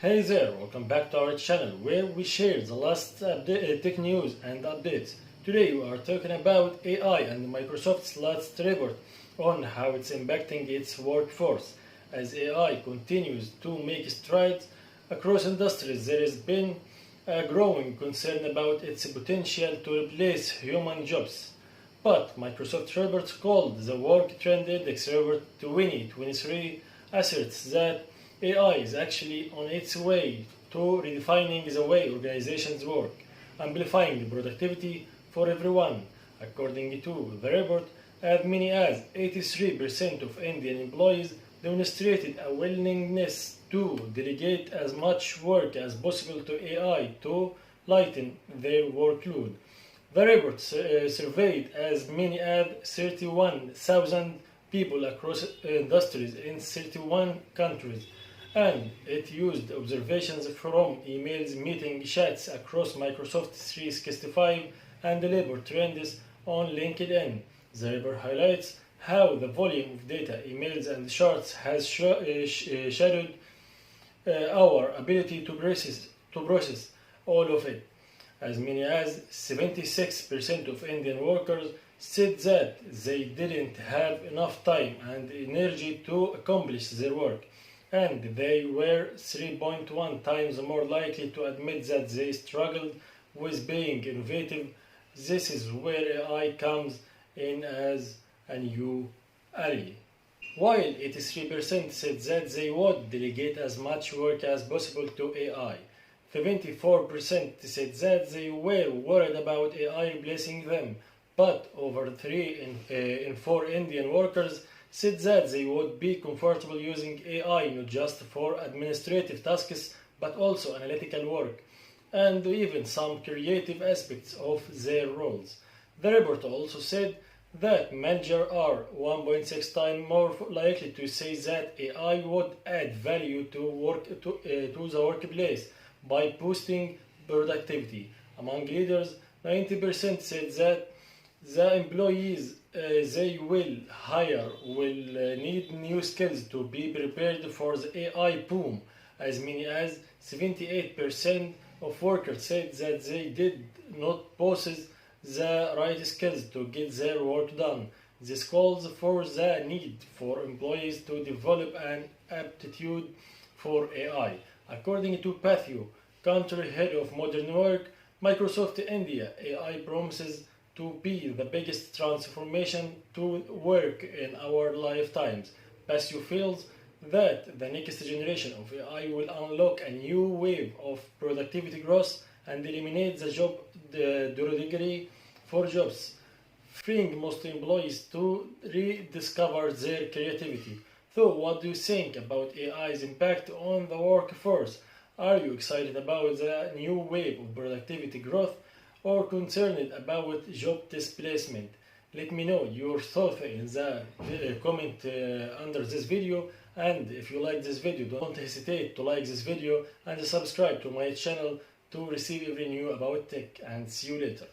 Hey there, welcome back to our channel where we share the last tech news and updates. Today we are talking about AI and Microsoft's latest report on how it's impacting its workforce. As AI continues to make strides across industries, there has been a growing concern about its potential to replace human jobs. But Microsoft report called the Work Trend Index Report 2023 asserts that AI is actually on its way to redefining the way organizations work, amplifying productivity for everyone. According to the report, as many as 83% of Indian employees demonstrated a willingness to delegate as much work as possible to AI to lighten their workload. The report surveyed as many as 31,000 people across industries in 31 countries, and it used observations from emails, meeting chats across Microsoft 365 and labor trends on LinkedIn. The report highlights how the volume of data, emails, and charts has shadowed our ability to process all of it. As many as 76% of Indian workers said that they didn't have enough time and energy to accomplish their work, and they were 3.1 times more likely to admit that they struggled with being innovative. This is where AI comes in as a new ally. While 83% said that they would delegate as much work as possible to AI, 74% said that they were worried about AI replacing them, but over 3 in 4 Indian workers said that they would be comfortable using AI not just for administrative tasks but also analytical work and even some creative aspects of their roles. The report also said that managers are 1.6 times more likely to say that AI would add value to the workplace by boosting productivity. Among leaders, 90% said that the employees they will hire will need new skills to be prepared for the AI boom. As many as 78% of workers said that they did not possess the right skills to get their work done. This calls for the need for employees to develop an aptitude for AI. According to Pathio, country head of modern work, Microsoft India, AI promises to be the biggest transformation to work in our lifetimes. Pathio feels that the next generation of AI will unlock a new wave of productivity growth and eliminate the job degree for jobs, freeing most employees to rediscover their creativity. So, what do you think about AI's impact on the workforce? Are you excited about the new wave of productivity growth or concerned about job displacement? Let me know your thoughts in the comment under this video, and if you like this video, don't hesitate to like this video and subscribe to my channel to receive every new about tech, and see you later.